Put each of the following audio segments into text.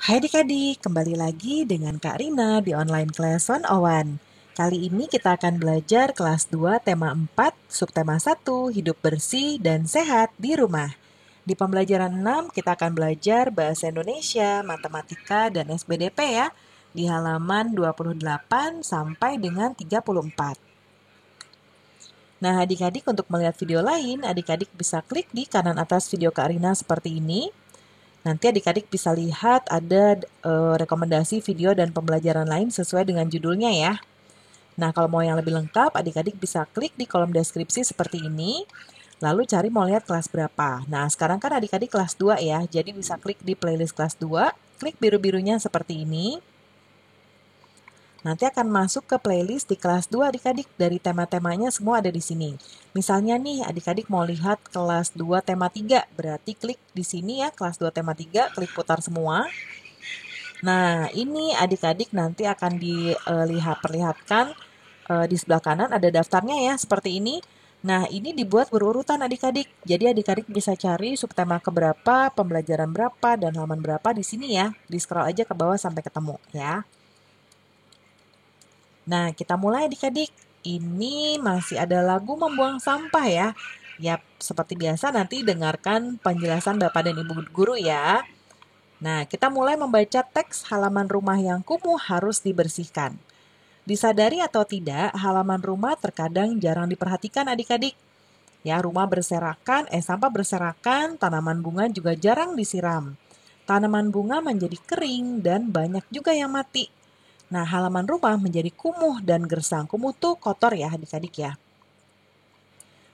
Hai adik-adik, kembali lagi dengan Kak Rina di Online Class 101. Kali ini kita akan belajar kelas 2 tema 4, subtema 1, hidup bersih dan sehat di rumah. Di pembelajaran 6 kita akan belajar bahasa Indonesia, matematika, dan SBDP ya, di halaman 28 sampai dengan 34. Nah, adik-adik untuk melihat video lain, adik-adik bisa klik di kanan atas video Kak Rina seperti ini. Nanti adik-adik bisa lihat ada rekomendasi video dan pembelajaran lain sesuai dengan judulnya ya. Nah, kalau mau yang lebih lengkap, adik-adik bisa klik di kolom deskripsi seperti ini, lalu cari mau lihat kelas berapa. Nah, sekarang kan adik-adik kelas 2 ya, jadi bisa klik di playlist kelas 2, klik biru-birunya seperti ini. Nanti akan masuk ke playlist di kelas 2 adik-adik, dari tema-temanya semua ada di sini. Misalnya nih adik-adik mau lihat kelas 2 tema 3, berarti klik di sini ya, kelas 2 tema 3, klik putar semua. Nah, ini adik-adik nanti akan perlihatkan di sebelah kanan ada daftarnya ya, seperti ini. Nah, ini dibuat berurutan adik-adik. Jadi adik-adik bisa cari subtema keberapa, pembelajaran berapa, dan halaman berapa di sini ya. Di scroll aja ke bawah sampai ketemu ya. Nah, kita mulai adik-adik. Ini masih ada lagu membuang sampah ya. Yap, seperti biasa nanti dengarkan penjelasan Bapak dan Ibu guru ya. Nah, kita mulai membaca teks halaman rumah yang kumuh harus dibersihkan. Disadari atau tidak, halaman rumah terkadang jarang diperhatikan adik-adik. Ya, rumah berserakan, sampah berserakan, tanaman bunga juga jarang disiram. Tanaman bunga menjadi kering dan banyak juga yang mati. Nah, halaman rumah menjadi kumuh dan gersang. Kumuh tuh kotor ya adik-adik ya.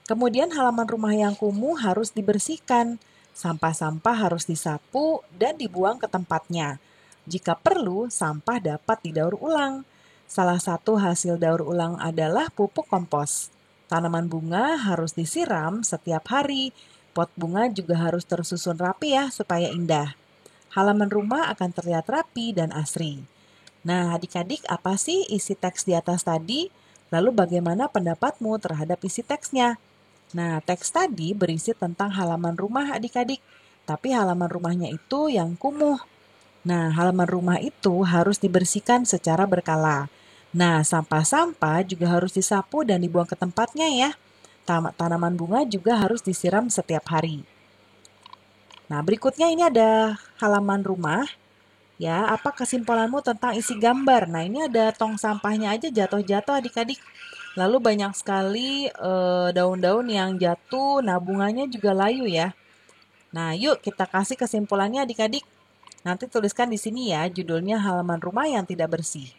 Kemudian halaman rumah yang kumuh harus dibersihkan. Sampah-sampah harus disapu dan dibuang ke tempatnya. Jika perlu, sampah dapat didaur ulang. Salah satu hasil daur ulang adalah pupuk kompos. Tanaman bunga harus disiram setiap hari. Pot bunga juga harus tersusun rapi ya supaya indah. Halaman rumah akan terlihat rapi dan asri. Nah, adik-adik, apa sih isi teks di atas tadi? Lalu bagaimana pendapatmu terhadap isi teksnya? Nah, teks tadi berisi tentang halaman rumah adik-adik, tapi halaman rumahnya itu yang kumuh. Nah, halaman rumah itu harus dibersihkan secara berkala. Nah, sampah-sampah juga harus disapu dan dibuang ke tempatnya ya. Tanaman bunga juga harus disiram setiap hari. Nah, berikutnya ini ada halaman rumah. Ya, apa kesimpulanmu tentang isi gambar? Nah, ini ada tong sampahnya aja jatuh-jatuh adik-adik. Lalu banyak sekali daun-daun yang jatuh, nah bunganya juga layu ya. Nah, yuk kita kasih kesimpulannya adik-adik. Nanti tuliskan di sini ya, judulnya halaman rumah yang tidak bersih.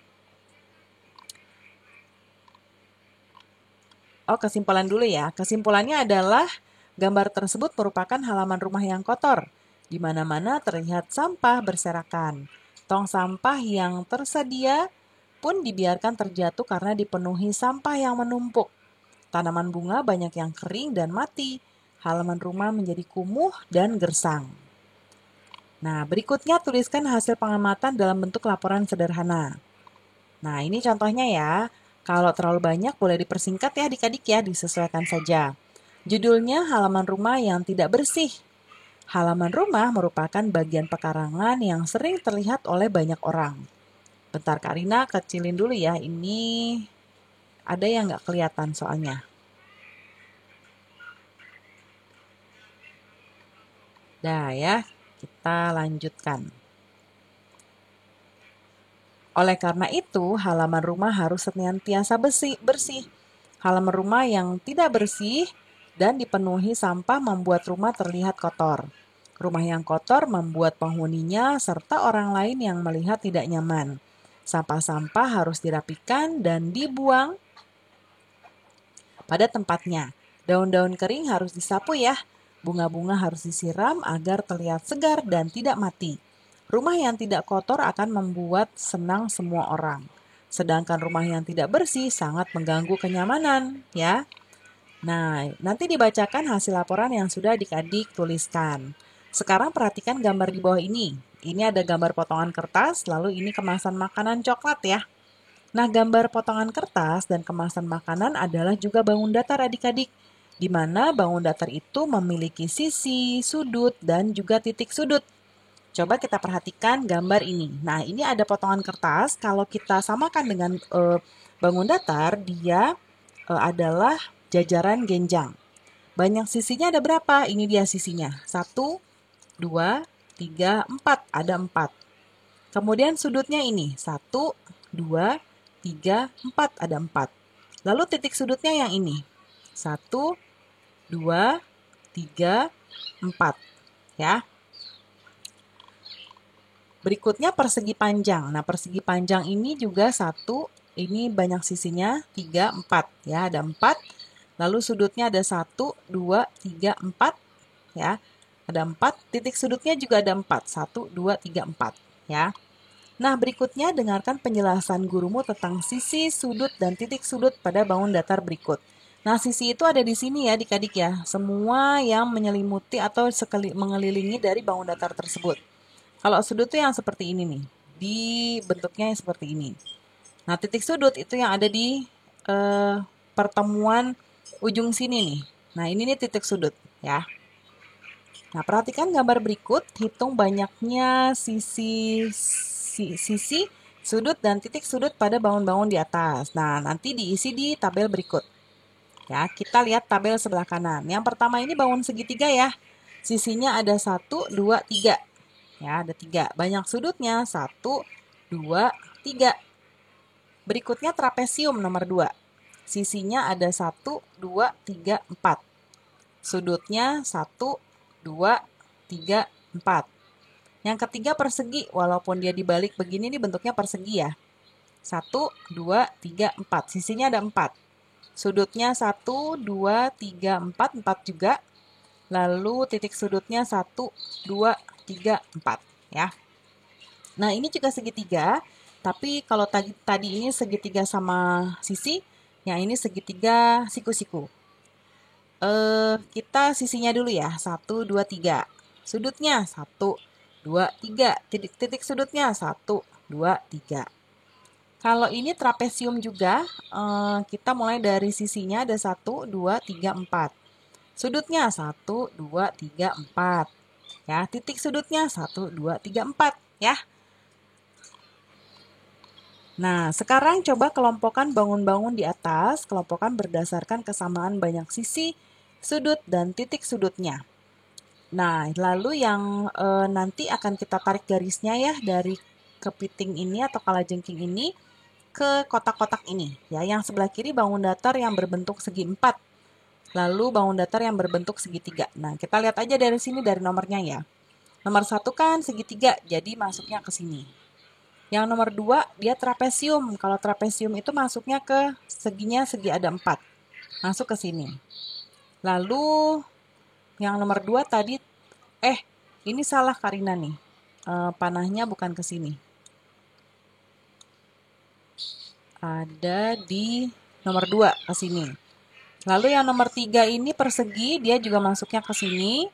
Oh, kesimpulan dulu ya. Kesimpulannya adalah gambar tersebut merupakan halaman rumah yang kotor. Di mana-mana terlihat sampah berserakan. Tong sampah yang tersedia pun dibiarkan terjatuh karena dipenuhi sampah yang menumpuk. Tanaman bunga banyak yang kering dan mati. Halaman rumah menjadi kumuh dan gersang. Nah, berikutnya tuliskan hasil pengamatan dalam bentuk laporan sederhana. Nah, ini contohnya ya. Kalau terlalu banyak boleh dipersingkat ya adik-adik ya, disesuaikan saja. Judulnya halaman rumah yang tidak bersih. Halaman rumah merupakan bagian pekarangan yang sering terlihat oleh banyak orang. Bentar Kak Rina, kecilin dulu ya. Ini ada yang nggak kelihatan soalnya. Dah ya, kita lanjutkan. Oleh karena itu, halaman rumah harus senantiasa bersih. Halaman rumah yang tidak bersih dan dipenuhi sampah membuat rumah terlihat kotor. Rumah yang kotor membuat penghuninya serta orang lain yang melihat tidak nyaman. Sampah-sampah harus dirapikan dan dibuang pada tempatnya. Daun-daun kering harus disapu ya. Bunga-bunga harus disiram agar terlihat segar dan tidak mati. Rumah yang tidak kotor akan membuat senang semua orang. Sedangkan rumah yang tidak bersih sangat mengganggu kenyamanan, ya. Nah, nanti dibacakan hasil laporan yang sudah adik-adik tuliskan. Sekarang perhatikan gambar di bawah ini. Ini ada gambar potongan kertas, lalu ini kemasan makanan coklat ya. Nah, gambar potongan kertas dan kemasan makanan adalah juga bangun datar adik-adik, di mana bangun datar itu memiliki sisi, sudut, dan juga titik sudut. Coba kita perhatikan gambar ini. Nah, ini ada potongan kertas. Kalau kita samakan dengan bangun datar, dia adalah jajaran genjang. Banyak sisinya ada berapa? Ini dia sisinya. 1, 2, 3, 4. Ada 4. Kemudian sudutnya ini. 1, 2, 3, 4. Ada 4. Lalu titik sudutnya yang ini. 1, 2, 3, 4. Ya. Berikutnya persegi panjang. Nah, persegi panjang ini juga 1, ini banyak sisinya, 3, 4. Ya, ada 4. Lalu sudutnya ada 1, 2, 3, 4. Ya, ada 4. Titik sudutnya juga ada 4. 1, 2, 3, 4. Ya. Nah, berikutnya dengarkan penjelasan gurumu tentang sisi, sudut, dan titik sudut pada bangun datar berikut. Nah, sisi itu ada di sini ya, adik-adik ya. Semua yang menyelimuti atau mengelilingi dari bangun datar tersebut. Kalau sudut itu yang seperti ini nih, di bentuknya yang seperti ini. Nah, titik sudut itu yang ada di pertemuan ujung sini nih. Nah, ini nih titik sudut ya. Nah, perhatikan gambar berikut, hitung banyaknya sisi, sudut, dan titik sudut pada bangun-bangun di atas. Nah, nanti diisi di tabel berikut. Ya, kita lihat tabel sebelah kanan. Yang pertama ini bangun segitiga ya. Sisinya ada 1, 2, 3. Ya, ada 3. Banyak sudutnya. 1, 2, 3. Berikutnya trapesium nomor 2. Sisinya ada 1, 2, 3, 4. Sudutnya 1, 2, 3, 4. Yang ketiga persegi. Walaupun dia dibalik begini, ini bentuknya persegi ya. 1, 2, 3, 4. Sisinya ada 4. Sudutnya 1, 2, 3, 4. 4 juga. Lalu titik sudutnya 1, 2, 3, 4 ya. Nah, ini juga segitiga, tapi kalau tadi ini segitiga sama sisi, yang ini segitiga siku-siku. Kita sisinya dulu ya, 1, 2, 3. Sudutnya 1, 2, 3. Titik sudutnya 1, 2, 3. Kalau ini trapesium juga, kita mulai dari sisinya ada 1, 2, 3, 4. Sudutnya 1, 2, 3, 4. Ya, titik sudutnya 1, 2, 3, 4 ya. Nah, sekarang coba kelompokkan bangun-bangun di atas, kelompokkan berdasarkan kesamaan banyak sisi, sudut, dan titik sudutnya. Nah, lalu yang nanti akan kita tarik garisnya ya dari kepiting ini atau kalajengking ini ke kotak-kotak ini. Ya, yang sebelah kiri bangun datar yang berbentuk segi 4. Lalu bangun datar yang berbentuk segitiga. Nah, kita lihat aja dari sini dari nomornya ya. Nomor 1 kan segitiga, jadi masuknya ke sini. Yang nomor 2, dia trapesium. Kalau trapesium itu masuknya ke seginya segi ada 4. Masuk ke sini. Lalu, yang nomor 2 tadi, ini salah Karina nih. Panahnya bukan ke sini. Ada di nomor 2 ke sini. Lalu yang nomor 3 ini persegi, dia juga masuknya ke sini.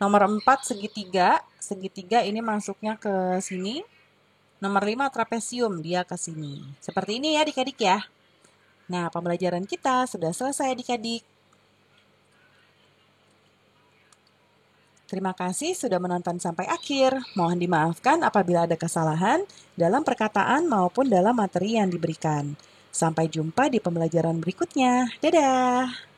Nomor 4 segitiga, segitiga ini masuknya ke sini. Nomor 5 trapesium, dia ke sini. Seperti ini ya adik-adik ya. Nah, pembelajaran kita sudah selesai adik-adik. Terima kasih sudah menonton sampai akhir. Mohon dimaafkan apabila ada kesalahan dalam perkataan maupun dalam materi yang diberikan. Sampai jumpa di pembelajaran berikutnya. Dadah!